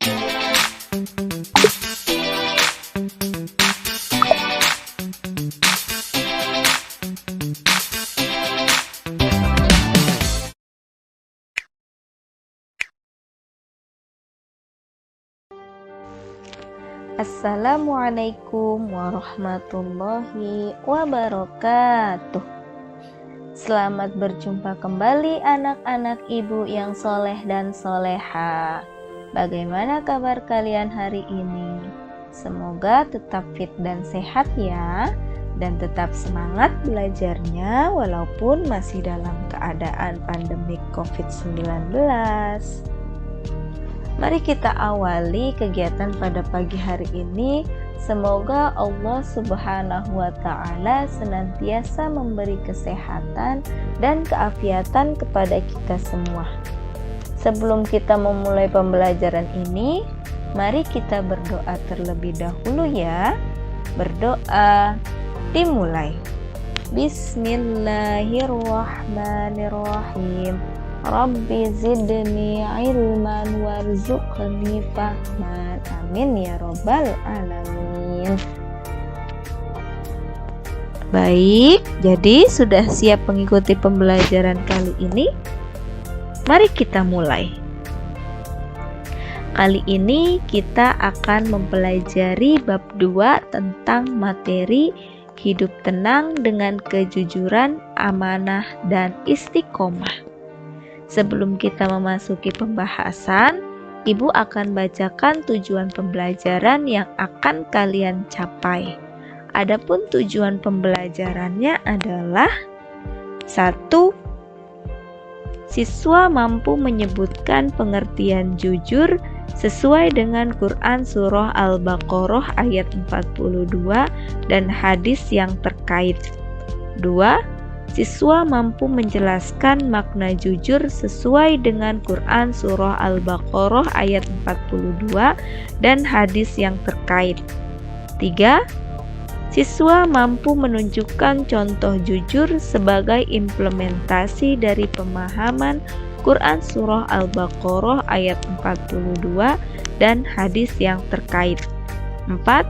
Assalamualaikum warahmatullahi wabarakatuh. Selamat berjumpa kembali anak-anak ibu yang soleh dan soleha. Bagaimana kabar kalian hari ini? Semoga tetap fit dan sehat ya, dan tetap semangat belajarnya walaupun masih dalam keadaan pandemi COVID-19. Mari kita awali kegiatan pada pagi hari ini. Semoga Allah Subhanahu wa Ta'ala senantiasa memberi kesehatan dan keafiatan kepada kita semua. Sebelum kita memulai pembelajaran ini, mari kita berdoa terlebih dahulu ya. Berdoa dimulai. Bismillahirrahmanirrahim. Rabbi zidni ilman warzuqni fahman. Amin ya robbal alamin. Baik, jadi sudah siap mengikuti pembelajaran kali ini? Mari kita mulai. Kali ini kita akan mempelajari bab 2 tentang materi hidup tenang dengan kejujuran, amanah, dan istiqomah. Sebelum kita memasuki pembahasan, Ibu akan bacakan tujuan pembelajaran yang akan kalian capai. Adapun tujuan pembelajarannya adalah 1. Siswa mampu menyebutkan pengertian jujur sesuai dengan Quran Surah Al-Baqarah ayat 42 dan hadis yang terkait. 2. Siswa mampu menjelaskan makna jujur sesuai dengan Quran Surah Al-Baqarah ayat 42 dan hadis yang terkait. 3. Siswa mampu menunjukkan contoh jujur sebagai implementasi dari pemahaman Quran Surah Al-Baqarah ayat 42 dan hadis yang terkait. 4.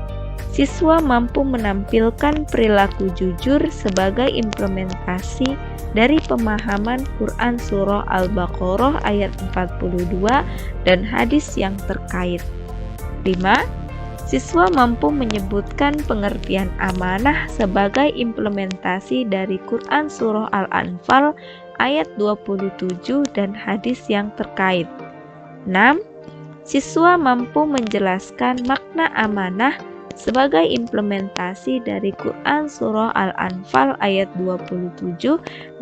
Siswa mampu menampilkan perilaku jujur sebagai implementasi dari pemahaman Quran Surah Al-Baqarah ayat 42 dan hadis yang terkait. 5. Siswa mampu menyebutkan pengertian amanah sebagai implementasi dari Quran Surah Al-Anfal ayat 27 dan hadis yang terkait. 6. Siswa mampu menjelaskan makna amanah sebagai implementasi dari Quran Surah Al-Anfal ayat 27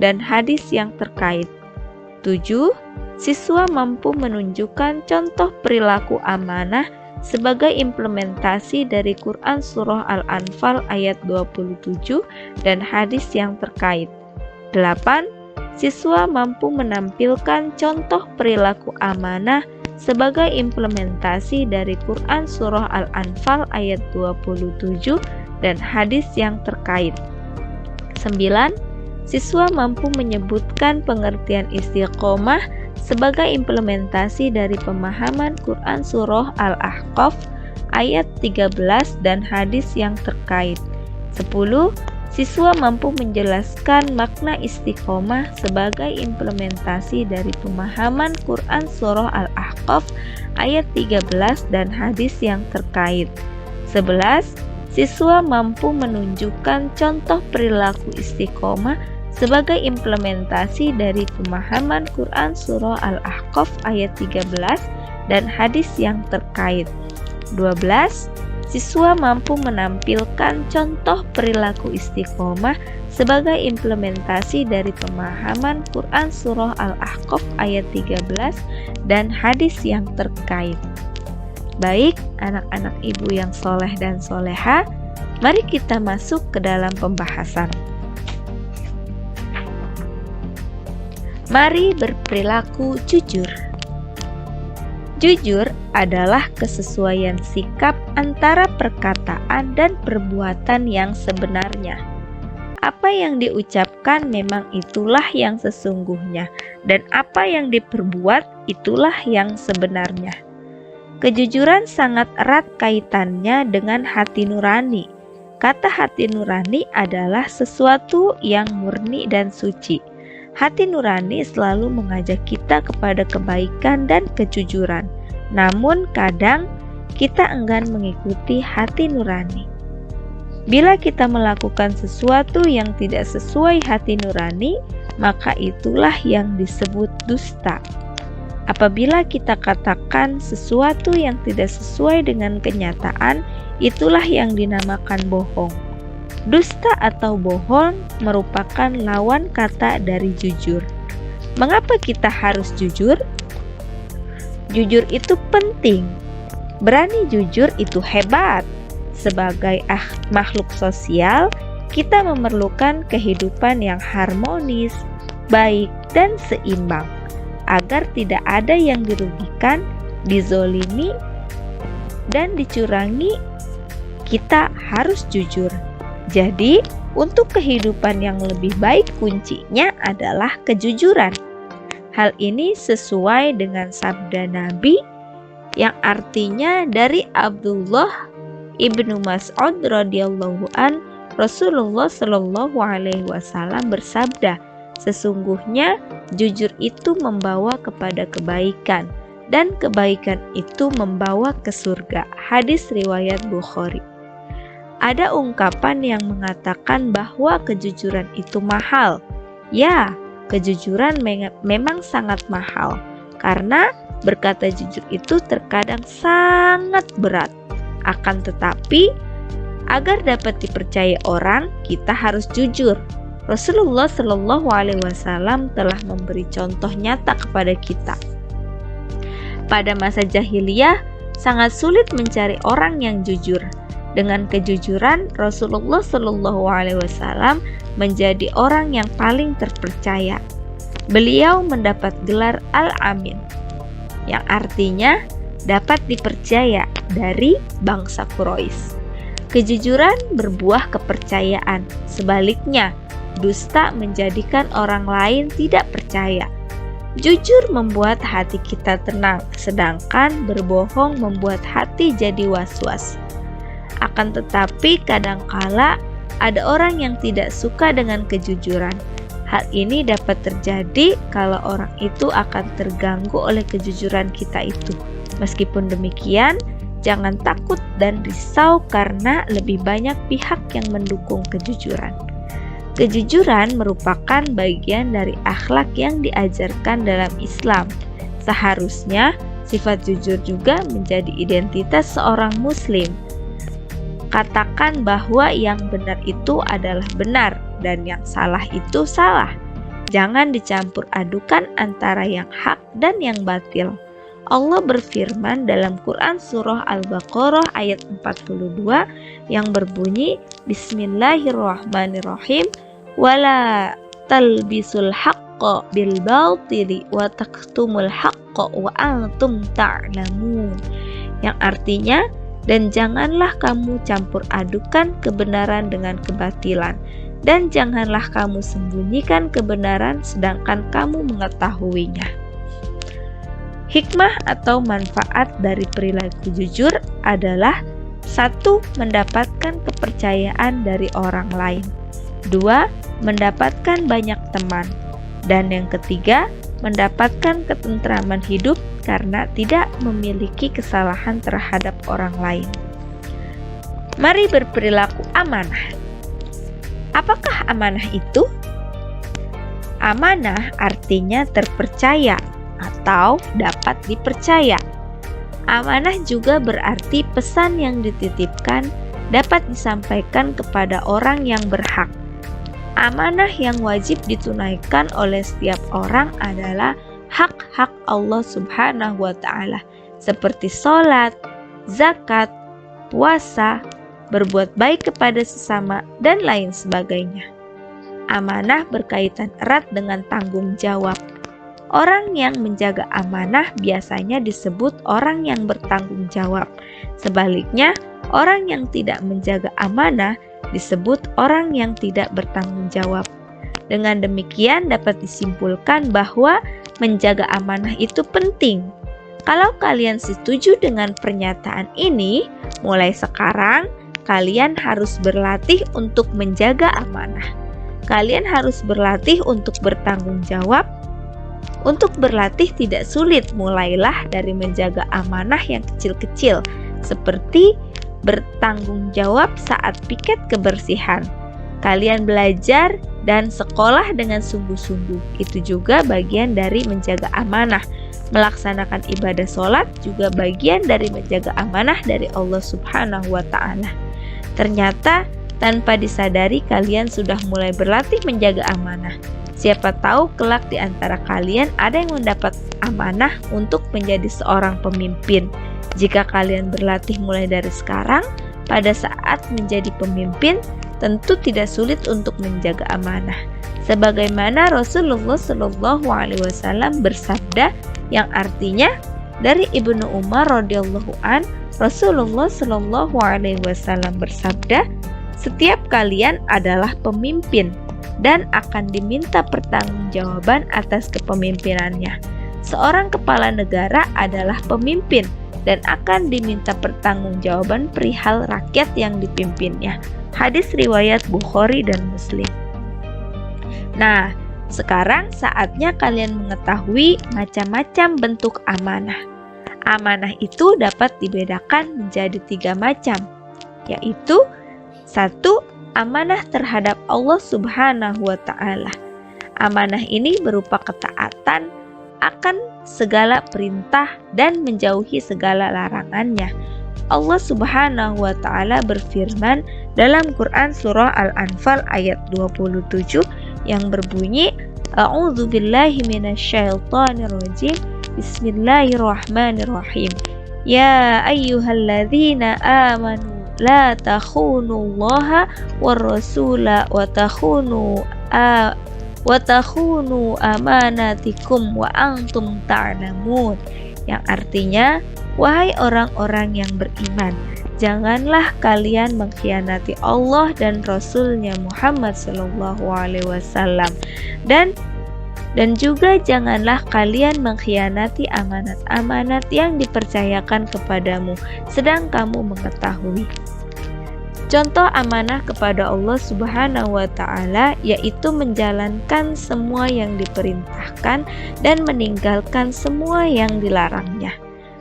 dan hadis yang terkait. 7. Siswa mampu menunjukkan contoh perilaku amanah sebagai implementasi dari Quran Surah Al-Anfal ayat 27 dan hadis yang terkait. 8. Siswa mampu menampilkan contoh perilaku amanah sebagai implementasi dari Quran Surah Al-Anfal ayat 27 dan hadis yang terkait. 9. Siswa mampu menyebutkan pengertian istiqomah sebagai implementasi dari pemahaman Quran Surah Al-Ahqaf ayat 13 dan hadis yang terkait. 10. Siswa mampu menjelaskan makna istiqomah sebagai implementasi dari pemahaman Quran Surah Al-Ahqaf ayat 13 dan hadis yang terkait. 11. Siswa mampu menunjukkan contoh perilaku istiqomah sebagai implementasi dari pemahaman Quran Surah Al-Ahqaf ayat 13 dan hadis yang terkait. 12. Siswa mampu menampilkan contoh perilaku istiqomah sebagai implementasi dari pemahaman Quran Surah Al-Ahqaf ayat 13 dan hadis yang terkait. Baik, anak-anak ibu yang soleh dan soleha, mari kita masuk ke dalam pembahasan. Mari berperilaku jujur. Jujur adalah kesesuaian sikap antara perkataan dan perbuatan yang sebenarnya. Apa yang diucapkan memang itulah yang sesungguhnya, dan apa yang diperbuat itulah yang sebenarnya. Kejujuran sangat erat kaitannya dengan hati nurani. Kata hati nurani adalah sesuatu yang murni dan suci. Hati nurani selalu mengajak kita kepada kebaikan dan kejujuran. Namun kadang kita enggan mengikuti hati nurani. Bila kita melakukan sesuatu yang tidak sesuai hati nurani, maka itulah yang disebut dusta. Apabila kita katakan sesuatu yang tidak sesuai dengan kenyataan, itulah yang dinamakan bohong. Dusta atau bohong merupakan lawan kata dari jujur. Mengapa kita harus jujur? Jujur itu penting. Berani jujur itu hebat. Sebagai makhluk sosial, kita memerlukan kehidupan yang harmonis, baik, dan seimbang. Agar tidak ada yang dirugikan, dizolimi, dan dicurangi, kita harus jujur. Jadi, untuk kehidupan yang lebih baik kuncinya adalah kejujuran. Hal ini sesuai dengan sabda Nabi yang artinya dari Abdullah ibnu Mas'ud radhiyallahu an, Rasulullah shallallahu alaihi wasallam bersabda, sesungguhnya jujur itu membawa kepada kebaikan, dan kebaikan itu membawa ke surga. Hadis riwayat Bukhari. Ada ungkapan yang mengatakan bahwa kejujuran itu mahal. Ya, kejujuran memang sangat mahal, karena berkata jujur itu terkadang sangat berat. Akan tetapi, agar dapat dipercaya orang, kita harus jujur. Rasulullah Shallallahu Alaihi Wasallam telah memberi contoh nyata kepada kita. Pada masa jahiliyah, sangat sulit mencari orang yang jujur. Dengan kejujuran, Rasulullah Shallallahu Alaihi Wasallam menjadi orang yang paling terpercaya. Beliau mendapat gelar Al-Amin, yang artinya dapat dipercaya dari bangsa Quraisy. Kejujuran berbuah kepercayaan. Sebaliknya, dusta menjadikan orang lain tidak percaya. Jujur membuat hati kita tenang, sedangkan berbohong membuat hati jadi was-was. Akan tetapi kadangkala ada orang yang tidak suka dengan kejujuran. Hal ini dapat terjadi kalau orang itu akan terganggu oleh kejujuran kita itu. Meskipun demikian, jangan takut dan risau karena lebih banyak pihak yang mendukung kejujuran. Kejujuran merupakan bagian dari akhlak yang diajarkan dalam Islam. Seharusnya sifat jujur juga menjadi identitas seorang muslim. Katakan bahwa yang benar itu adalah benar dan yang salah itu salah. Jangan dicampur adukan antara yang hak dan yang batil. Allah berfirman dalam Quran Surah Al-Baqarah ayat 42 yang berbunyi, Bismillahirrahmanirrahim, wala talbisul haqqa bil batili wa taktumul haqqa wa antum ta'lamun, yang artinya, dan janganlah kamu campur adukan kebenaran dengan kebatilan, dan janganlah kamu sembunyikan kebenaran sedangkan kamu mengetahuinya. Hikmah atau manfaat dari perilaku jujur adalah 1. Mendapatkan kepercayaan dari orang lain. 2. Mendapatkan banyak teman. Dan yang ketiga, mendapatkan ketentraman hidup karena tidak memiliki kesalahan terhadap orang lain. Mari berperilaku amanah. Apakah amanah itu? Amanah artinya terpercaya atau dapat dipercaya. Amanah juga berarti pesan yang dititipkan dapat disampaikan kepada orang yang berhak. Amanah yang wajib ditunaikan oleh setiap orang adalah hak-hak Allah Subhanahu wa Ta'ala, seperti sholat, zakat, puasa, berbuat baik kepada sesama, dan lain sebagainya. Amanah berkaitan erat dengan tanggung jawab. Orang yang menjaga amanah biasanya disebut orang yang bertanggung jawab. Sebaliknya, orang yang tidak menjaga amanah disebut orang yang tidak bertanggung jawab. Dengan demikian dapat disimpulkan bahwa menjaga amanah itu penting. Kalau kalian setuju dengan pernyataan ini, mulai sekarang kalian harus berlatih untuk menjaga amanah. Kalian harus berlatih untuk bertanggung jawab. Untuk berlatih tidak sulit, mulailah dari menjaga amanah yang kecil-kecil, seperti bertanggung jawab saat piket kebersihan. Kalian belajar dan sekolah dengan sungguh-sungguh. Itu juga bagian dari menjaga amanah. Melaksanakan ibadah sholat juga bagian dari menjaga amanah dari Allah Subhanahu wa Ta'ala. Ternyata tanpa disadari kalian sudah mulai berlatih menjaga amanah. Siapa tahu kelak di antara kalian ada yang mendapat amanah untuk menjadi seorang pemimpin. Jika kalian berlatih mulai dari sekarang, pada saat menjadi pemimpin, tentu tidak sulit untuk menjaga amanah. Sebagaimana Rasulullah SAW bersabda, yang artinya dari Ibnu Umar radhiyallahu an, Rasulullah SAW bersabda, setiap kalian adalah pemimpin dan akan diminta pertanggungjawaban atas kepemimpinannya. Seorang kepala negara adalah pemimpin dan akan diminta pertanggungjawaban perihal rakyat yang dipimpinnya. Hadis riwayat Bukhari dan Muslim. Nah, sekarang saatnya kalian mengetahui macam-macam bentuk amanah. Amanah itu dapat dibedakan menjadi 3 macam, yaitu 1. Amanah terhadap Allah Subhanahu wa Ta'ala. Amanah ini berupa ketaatan akan segala perintah dan menjauhi segala larangannya. Allah Subhanahu wa Ta'ala berfirman dalam Quran surah Al-Anfal ayat 27 yang berbunyi, A'udzu billahi minasyaitonir rajim. Bismillahirrahmanirrahim. Ya ayyuhalladzina amanu la takhunullaha war rasula wa takhunu amanatikum wa antum ta'lamun. Yang artinya, wahai orang-orang yang beriman, janganlah kalian mengkhianati Allah dan Rasul-Nya Muhammad SAW, dan juga janganlah kalian mengkhianati amanat-amanat yang dipercayakan kepadamu, sedang kamu mengetahui. Contoh amanah kepada Allah Subhanahu wa Ta'ala yaitu menjalankan semua yang diperintahkan dan meninggalkan semua yang dilarangnya.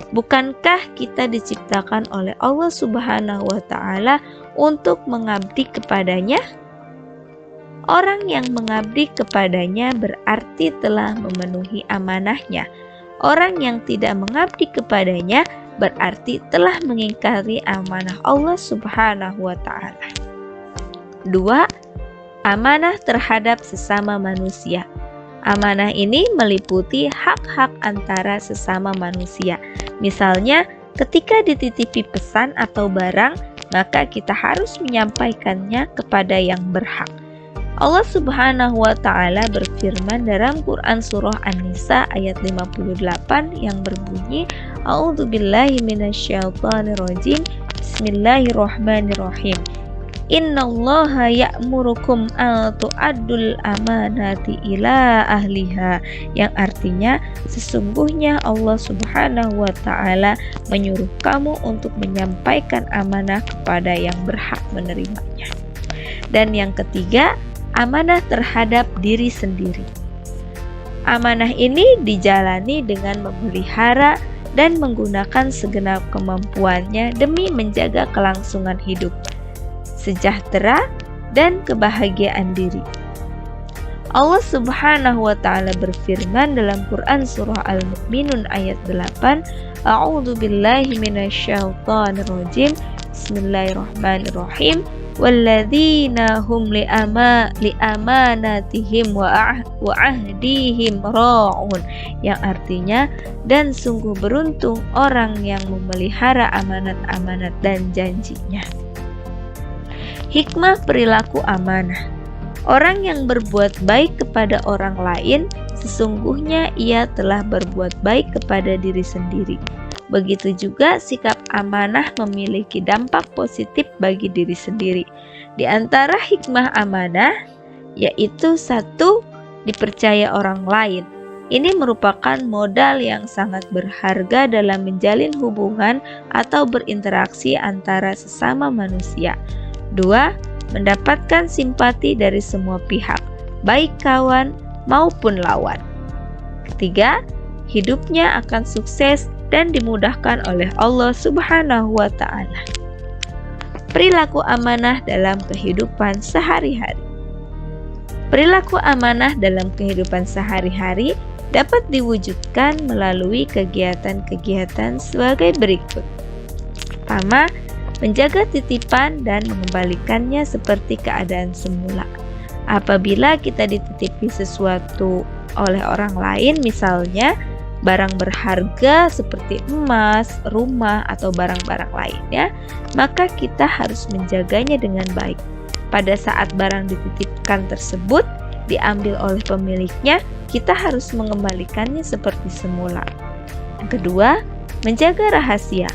Bukankah kita diciptakan oleh Allah Subhanahu wa Ta'ala untuk mengabdi kepadanya? Orang yang mengabdi kepadanya berarti telah memenuhi amanahnya. Orang yang tidak mengabdi kepadanya berarti telah mengingkari amanah Allah Subhanahu wa Ta'ala. 2. Amanah terhadap sesama manusia. Amanah ini meliputi hak-hak antara sesama manusia. Misalnya, ketika dititipi pesan atau barang, maka kita harus menyampaikannya kepada yang berhak. Allah Subhanahu wa Ta'ala berfirman dalam Quran surah An-Nisa ayat 58 yang berbunyi, A'udzu billahi minasyaitonir rajim. Bismillahirrahmanirrahim. Innallaha ya'murukum an tu'addul amanati ila ahliha. Yang artinya, sesungguhnya Allah Subhanahu wa Ta'ala menyuruh kamu untuk menyampaikan amanah kepada yang berhak menerimanya. Dan yang ketiga, amanah terhadap diri sendiri. Amanah ini dijalani dengan memelihara dan menggunakan segenap kemampuannya demi menjaga kelangsungan hidup, sejahtera, dan kebahagiaan diri. Allah Subhanahu wa Ta'ala berfirman dalam Quran surah Al-Mu'minun ayat 8, A'udzu billahi minasyaitonir rajim. Bismillahirrahmanirrahim. Walladzina hum liamanatihim wa ahdihim ra'un. Yang artinya, dan sungguh beruntung orang yang memelihara amanat-amanat dan janjinya. Hikmah perilaku amanah. Orang yang berbuat baik kepada orang lain, sesungguhnya ia telah berbuat baik kepada diri sendiri. Begitu juga sikap amanah memiliki dampak positif bagi diri sendiri. Di antara hikmah amanah, yaitu 1. Dipercaya orang lain. Ini merupakan modal yang sangat berharga dalam menjalin hubungan atau berinteraksi antara sesama manusia. 2. Mendapatkan simpati dari semua pihak, baik kawan maupun lawan. Ketiga, hidupnya akan sukses dan dimudahkan oleh Allah Subhanahu wa Ta'ala. Perilaku amanah dalam kehidupan sehari-hari. Perilaku amanah dalam kehidupan sehari-hari dapat diwujudkan melalui kegiatan-kegiatan sebagai berikut. Pertama, menjaga titipan dan mengembalikannya seperti keadaan semula. Apabila kita dititipi sesuatu oleh orang lain, misalnya barang berharga seperti emas, rumah, atau barang-barang lainnya, maka kita harus menjaganya dengan baik. Pada saat barang dititipkan tersebut diambil oleh pemiliknya, kita harus mengembalikannya seperti semula. Yang kedua, menjaga rahasia.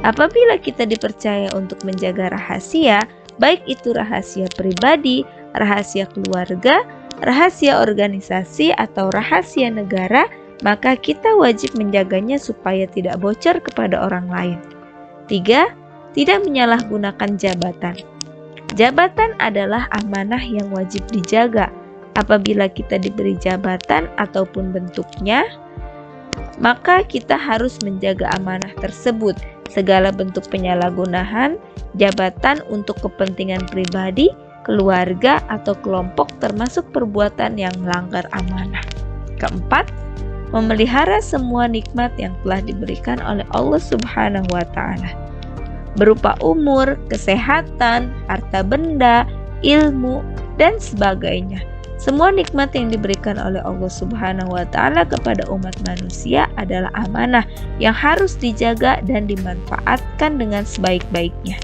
Apabila kita dipercaya untuk menjaga rahasia, baik itu rahasia pribadi, rahasia keluarga, rahasia organisasi, atau rahasia negara, maka kita wajib menjaganya supaya tidak bocor kepada orang lain. 3. Tidak menyalahgunakan jabatan. Jabatan adalah amanah yang wajib dijaga. Apabila kita diberi jabatan ataupun bentuknya, maka kita harus menjaga amanah tersebut. Segala bentuk penyalahgunaan jabatan untuk kepentingan pribadi, keluarga, atau kelompok termasuk perbuatan yang melanggar amanah. Keempat, memelihara semua nikmat yang telah diberikan oleh Allah Subhanahu wa Ta'ala, berupa umur, kesehatan, harta benda, ilmu, dan sebagainya. Semua nikmat yang diberikan oleh Allah Subhanahu wa Ta'ala kepada umat manusia adalah amanah yang harus dijaga dan dimanfaatkan dengan sebaik-baiknya.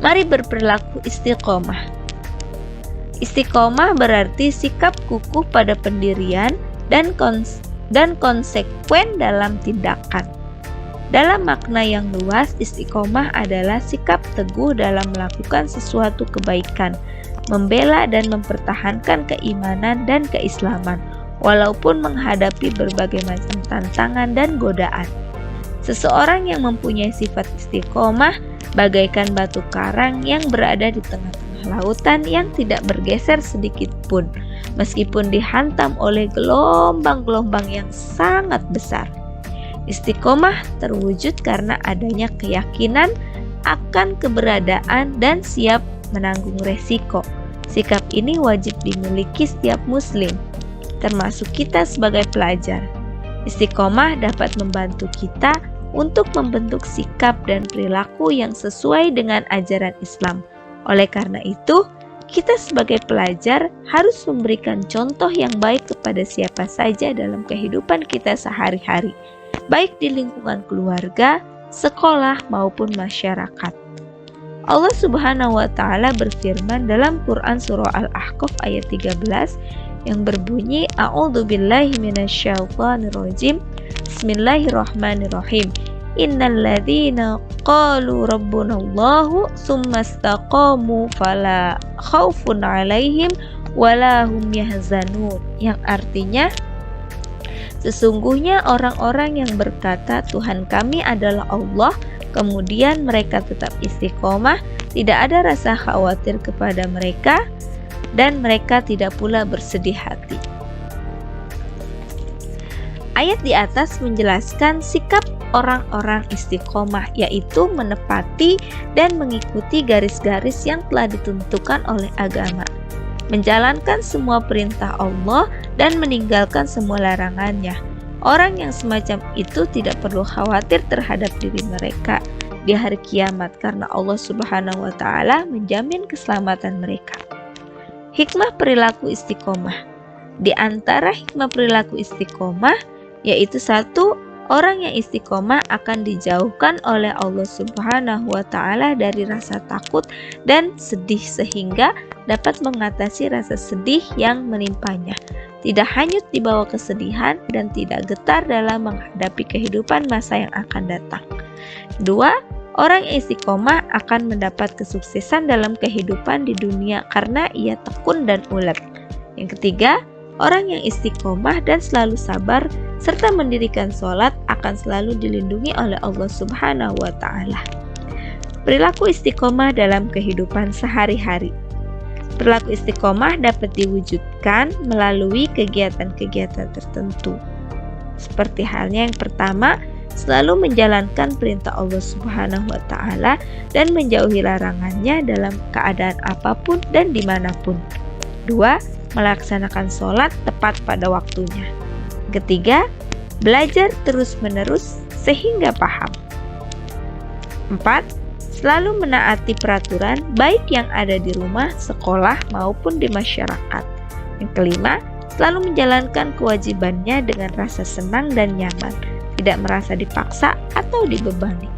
Mari berperilaku istiqomah. Istiqomah berarti sikap kukuh pada pendirian dan konsekuen dalam tindakan. Dalam makna yang luas, istiqomah adalah sikap teguh dalam melakukan sesuatu kebaikan, membela dan mempertahankan keimanan dan keislaman, walaupun menghadapi berbagai macam tantangan dan godaan. Seseorang yang mempunyai sifat istiqomah bagaikan batu karang yang berada di tengah-tengah lautan yang tidak bergeser sedikit pun, meskipun dihantam oleh gelombang-gelombang yang sangat besar. Istiqomah terwujud karena adanya keyakinan akan keberadaan dan siap menanggung resiko. Sikap ini wajib dimiliki setiap muslim, termasuk kita sebagai pelajar. Istiqomah dapat membantu kita untuk membentuk sikap dan perilaku yang sesuai dengan ajaran Islam. Oleh karena itu, kita sebagai pelajar harus memberikan contoh yang baik kepada siapa saja dalam kehidupan kita sehari-hari, baik di lingkungan keluarga, sekolah, maupun masyarakat. Allah Subhanahu wa Ta'ala berfirman dalam Quran Surah Al-Ahqaf ayat 13 yang berbunyi, A'udzubillahi minasyaitonirrajim, Bismillahirrahmanirrahim. Innal ladzina qalu rabbunallahu tsumma istaqamu fala khaufun 'alaihim wala hum yahzanun. Yang artinya, sesungguhnya orang-orang yang berkata Tuhan kami adalah Allah, kemudian mereka tetap istiqomah, tidak ada rasa khawatir kepada mereka dan mereka tidak pula bersedih hati. Ayat di atas menjelaskan sikap orang-orang istiqomah, yaitu menepati dan mengikuti garis-garis yang telah ditentukan oleh agama, menjalankan semua perintah Allah dan meninggalkan semua larangannya. Orang yang semacam itu tidak perlu khawatir terhadap diri mereka di hari kiamat karena Allah Subhanahu wa Ta'ala menjamin keselamatan mereka. Hikmah perilaku istiqomah. Di antara hikmah perilaku istiqomah yaitu 1. Orang yang istiqomah akan dijauhkan oleh Allah Subhanahu wa Ta'ala dari rasa takut dan sedih sehingga dapat mengatasi rasa sedih yang menimpanya. Tidak hanyut di bawah kesedihan dan tidak getar dalam menghadapi kehidupan masa yang akan datang. 2. Orang yang istiqomah akan mendapat kesuksesan dalam kehidupan di dunia karena ia tekun dan ulet. Yang ketiga, orang yang istiqomah dan selalu sabar serta mendirikan sholat akan selalu dilindungi oleh Allah Subhanahu wa Ta'ala. Perilaku istiqomah dalam kehidupan sehari-hari. Perilaku istiqomah dapat diwujudkan melalui kegiatan-kegiatan tertentu. Seperti halnya yang pertama, selalu menjalankan perintah Allah Subhanahu wa Ta'ala dan menjauhi larangannya dalam keadaan apapun dan dimanapun. 2. Melaksanakan sholat tepat pada waktunya. Ketiga, belajar terus-menerus sehingga paham. 4. Selalu menaati peraturan baik yang ada di rumah, sekolah, maupun di masyarakat. Yang kelima, selalu menjalankan kewajibannya dengan rasa senang dan nyaman, tidak merasa dipaksa atau dibebani.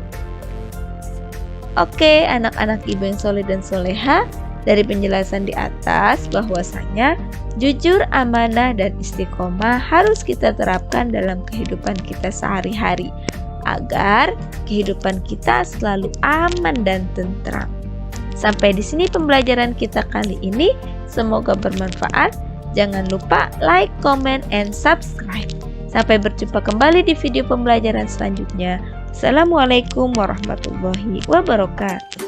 Oke, anak-anak ibu yang soleh dan soleha, dari penjelasan di atas bahwasanya jujur, amanah, dan istiqomah harus kita terapkan dalam kehidupan kita sehari-hari agar kehidupan kita selalu aman dan tentram. Sampai di sini pembelajaran kita kali ini, semoga bermanfaat. Jangan lupa like, comment, and subscribe. Sampai berjumpa kembali di video pembelajaran selanjutnya. Assalamualaikum warahmatullahi wabarakatuh.